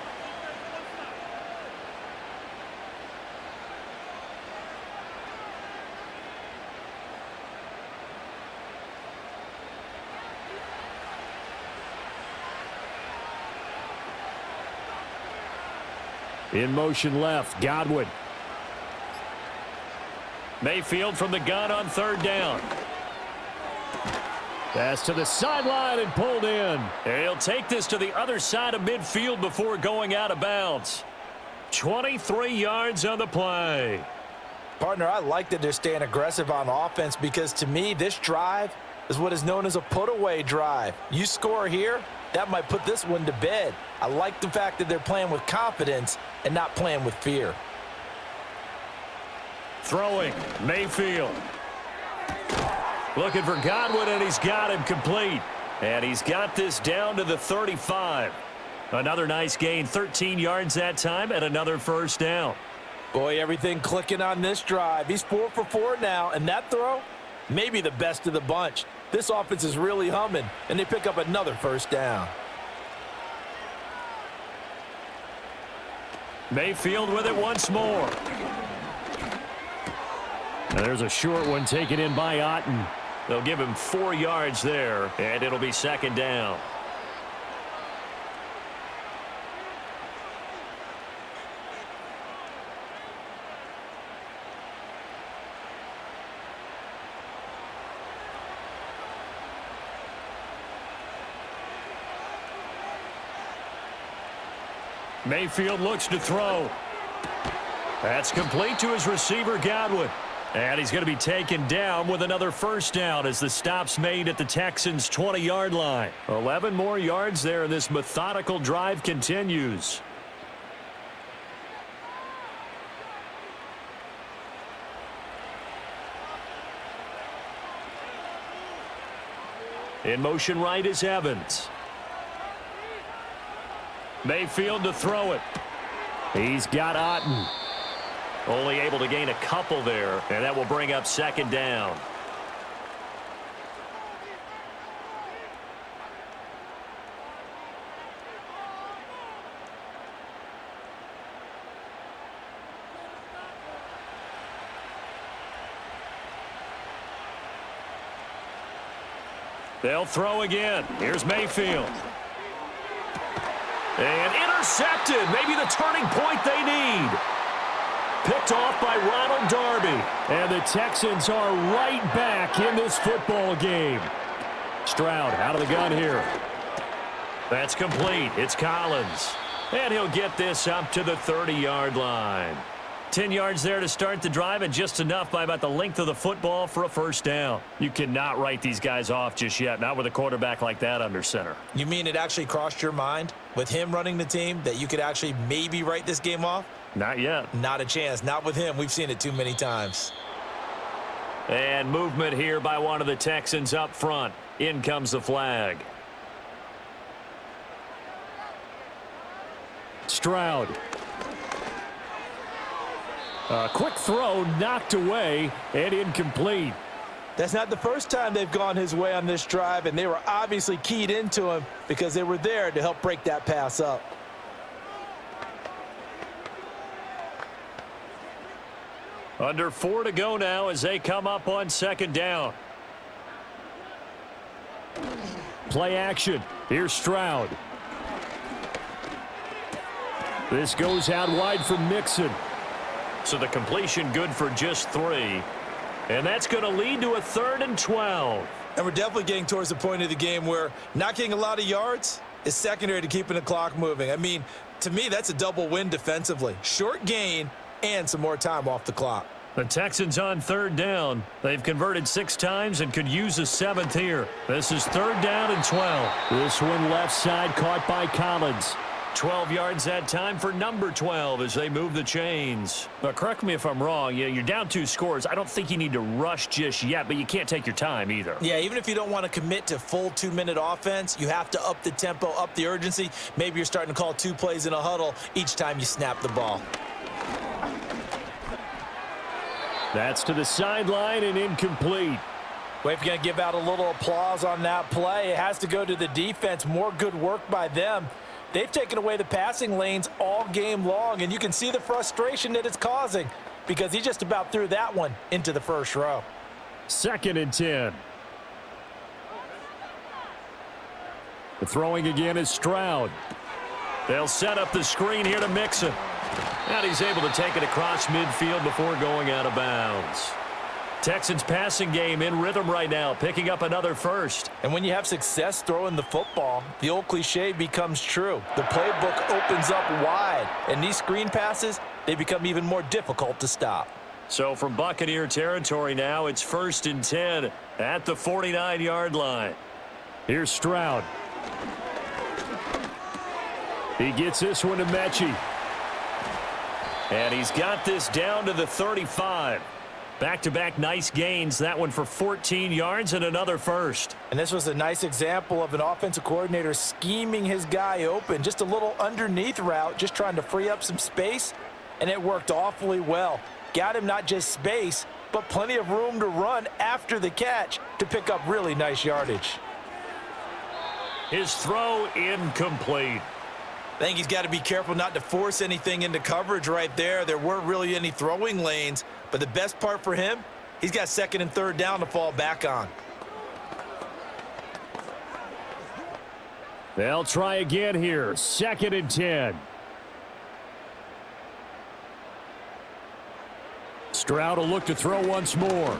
In motion left, Godwin. Mayfield from the gun on 3rd down. Pass to the sideline and pulled in. And he'll take this to the other side of midfield before going out of bounds. 23 yards on the play. Partner, I like that they're staying aggressive on offense because to me, this drive is what is known as a put-away drive. You score here, that might put this one to bed. I like the fact that they're playing with confidence and not playing with fear. Throwing, Mayfield. Looking for Godwin, and he's got him complete. And he's got this down to the 35. Another nice gain, 13 yards that time, and another first down. Boy, everything clicking on this drive. He's 4 for 4 now, and that throw, maybe the best of the bunch. This offense is really humming, and they pick up another first down. Mayfield with it once more. And there's a short one taken in by Otten. They'll give him 4 yards there, and it'll be second down. Mayfield looks to throw. That's complete to his receiver, Godwin. And he's going to be taken down with another first down as the stop's made at the Texans' 20-yard line. 11 more yards there, and this methodical drive continues. In motion right is Evans. Mayfield to throw it. He's got Otten. Only able to gain a couple there, and that will bring up second down. They'll throw again. Here's Mayfield. And intercepted. Maybe the turning point they need. Picked off by Ronald Darby. And the Texans are right back in this football game. Stroud out of the gun here. That's complete. It's Collins. And he'll get this up to the 30-yard line. 10 yards there to start the drive, and just enough by about the length of the football for a first down. You cannot write these guys off just yet, not with a quarterback like that under center. You mean it actually crossed your mind with him running the team that you could actually maybe write this game off? Not yet. Not a chance. Not with him. We've seen it too many times. And movement here by one of the Texans up front. In comes the flag. Stroud. A quick throw knocked away and incomplete. That's not the first time they've gone his way on this drive, and they were obviously keyed into him because they were there to help break that pass up. Under 4 to go now as they come up on second down. Play action. Here's Stroud. This goes out wide for Mixon. So the completion good for just 3. And that's going to lead to a 3rd and 12. And we're definitely getting towards the point of the game where not getting a lot of yards is secondary to keeping the clock moving. I mean, to me, that's a double win defensively. Short gain and some more time off the clock. The Texans on 3rd down. They've converted 6 times and could use a 7th here. This is 3rd down and 12. This one left side caught by Collins. 12 yards that time for number 12 as they move the chains. Now, correct me if I'm wrong. You're down 2 scores. I don't think you need to rush just yet, but you can't take your time either. Yeah, even if you don't want to commit to full 2-minute offense, you have to up the tempo, up the urgency. Maybe you're starting to call 2 plays in a huddle each time you snap the ball. That's to the sideline and incomplete. Well, if you're going to give out a little applause on that play, it has to go to the defense. More good work by them. They've taken away the passing lanes all game long, and you can see the frustration that it's causing because he just about threw that one into the first row. 2nd and 10. The throwing again is Stroud. They'll set up the screen here to Mixon. And he's able to take it across midfield before going out of bounds. Texans passing game in rhythm right now, picking up another first. And when you have success throwing the football, the old cliche becomes true. The playbook opens up wide, and these screen passes, they become even more difficult to stop. So from Buccaneer territory now, it's 1st and 10 at the 49-yard line. Here's Stroud. He gets this one to Mechie. And he's got this down to the 35. Back-to-back nice gains. That one for 14 yards and another first. And this was a nice example of an offensive coordinator scheming his guy open. Just a little underneath route, just trying to free up some space. and it worked awfully well. Got him not just space, but plenty of room to run after the catch to pick up really nice yardage. His throw incomplete. I think he's got to be careful not to force anything into coverage right there. There weren't really any throwing lanes, but the best part for him, he's got second and third down to fall back on. They'll try again here. 2nd and 10. Stroud will look to throw once more.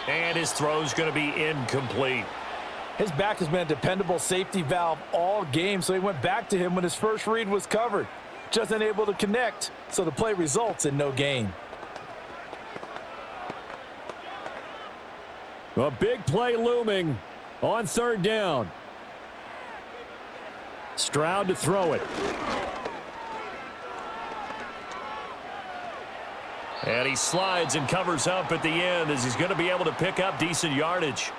And his throw's going to be incomplete. His back has been a dependable safety valve all game, so he went back to him when his first read was covered. Just unable to connect, so the play results in no gain. A big play looming on 3rd down. Stroud to throw it. And he slides and covers up at the end as he's going to be able to pick up decent yardage.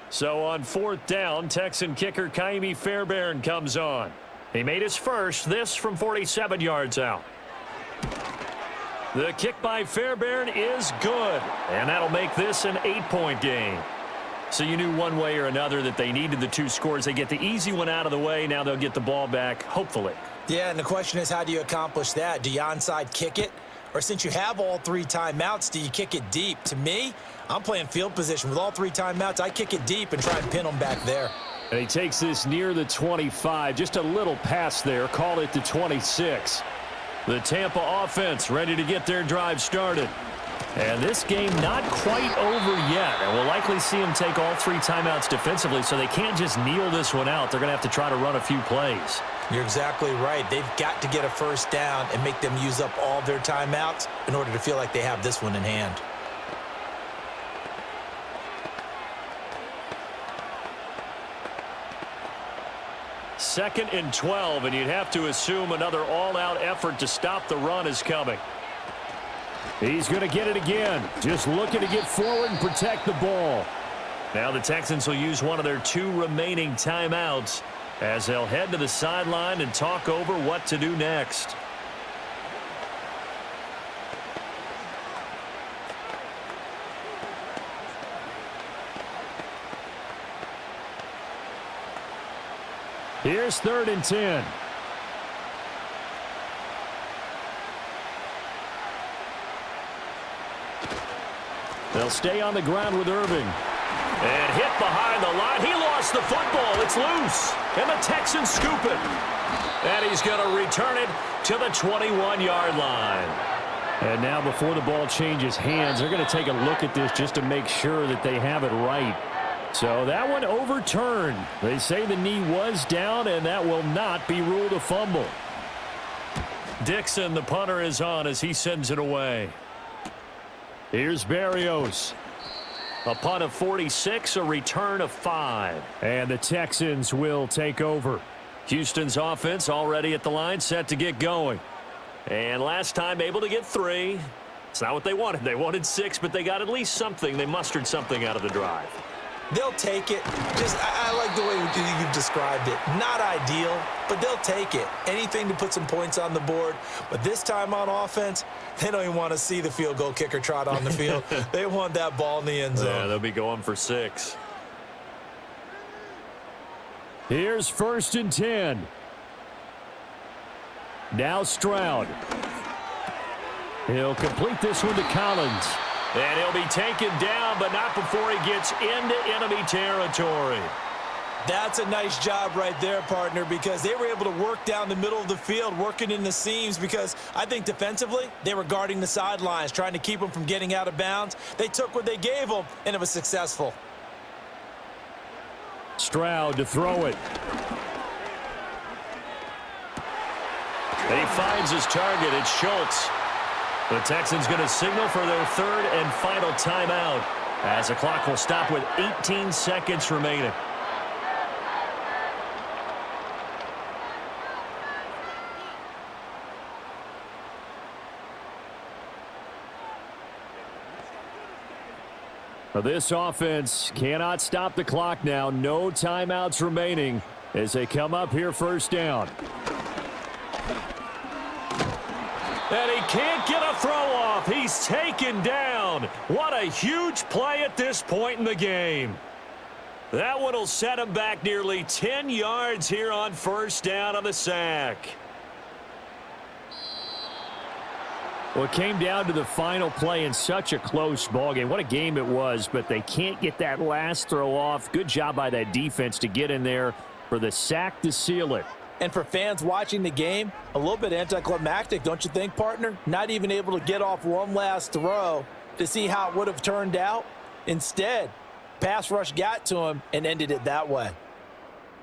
So on 4th down, Texan kicker Kaimi Fairbairn comes on. He made his first, this from 47 yards out. The kick by Fairbairn is good, and that'll make this an 8-point game. So you knew one way or another that they needed the 2 scores. They get the easy one out of the way. Now they'll get the ball back, hopefully. Yeah, and the question is, how do you accomplish that? Do you onside kick it? Or since you have all 3 timeouts, do you kick it deep? To me, I'm playing field position. With all 3 timeouts, I kick it deep and try and pin them back there. And he takes this near the 25. Just a little pass there. Call it the 26. The Tampa offense ready to get their drive started. And this game not quite over yet. And we'll likely see them take all 3 timeouts defensively, so they can't just kneel this one out. They're going to have to try to run a few plays. You're exactly right. They've got to get a first down and make them use up all their timeouts in order to feel like they have this one in hand. Second and 12, and you'd have to assume another all-out effort to stop the run is coming. He's going to get it again. Just looking to get forward and protect the ball. Now the Texans will use one of their 2 remaining timeouts as they'll head to the sideline and talk over what to do next. Here's 3rd and 10. They'll stay on the ground with Irving. And hit behind the line. He lost the football. It's loose. And the Texans scoop it. And he's going to return it to the 21-yard line. And now before the ball changes hands, they're going to take a look at this just to make sure that they have it right. So that one overturned. They say the knee was down, and that will not be ruled a fumble. Dixon, the punter, is on as he sends it away. Here's Berrios. A punt of 46, a return of 5. And the Texans will take over. Houston's offense already at the line, set to get going. And last time able to get 3. It's not what they wanted. They wanted 6, but they got at least something. They mustered something out of the drive. They'll take it. I like the way you've described it. Not ideal, but they'll take it. Anything to put some points on the board. But this time on offense, they don't even want to see the field goal kicker trot on the field. They want that ball in the end zone. Yeah, they'll be going for 6. Here's 1st and 10. Now Stroud. He'll complete this one to Collins. And he'll be taken down, but not before he gets into enemy territory. That's a nice job right there, partner, because they were able to work down the middle of the field, working in the seams, because I think defensively they were guarding the sidelines, trying to keep them from getting out of bounds. They took what they gave them, and it was successful. Stroud to throw it. And he finds his target. It's Schultz. The Texans going to signal for their third and final timeout as the clock will stop with 18 seconds remaining. This offense cannot stop the clock now. No timeouts remaining as they come up here first down. And he can't get a throw off. He's taken down. What a huge play at this point in the game. That one will set him back nearly 10 yards here on first down on the sack. Well, it came down to the final play in such a close ballgame. What a game it was, but they can't get that last throw off. Good job by that defense to get in there for the sack to seal it. And for fans watching the game, a little bit anticlimactic, don't you think, partner? Not even able to get off one last throw to see how it would have turned out. Instead, pass rush got to him and ended it that way.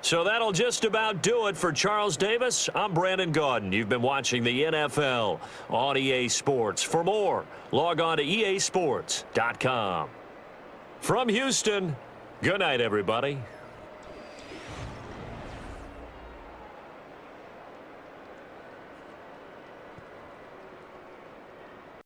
So that'll just about do it for Charles Davis. I'm Brandon Gaudin. You've been watching the NFL on EA Sports. For more, log on to easports.com. From Houston, good night, everybody.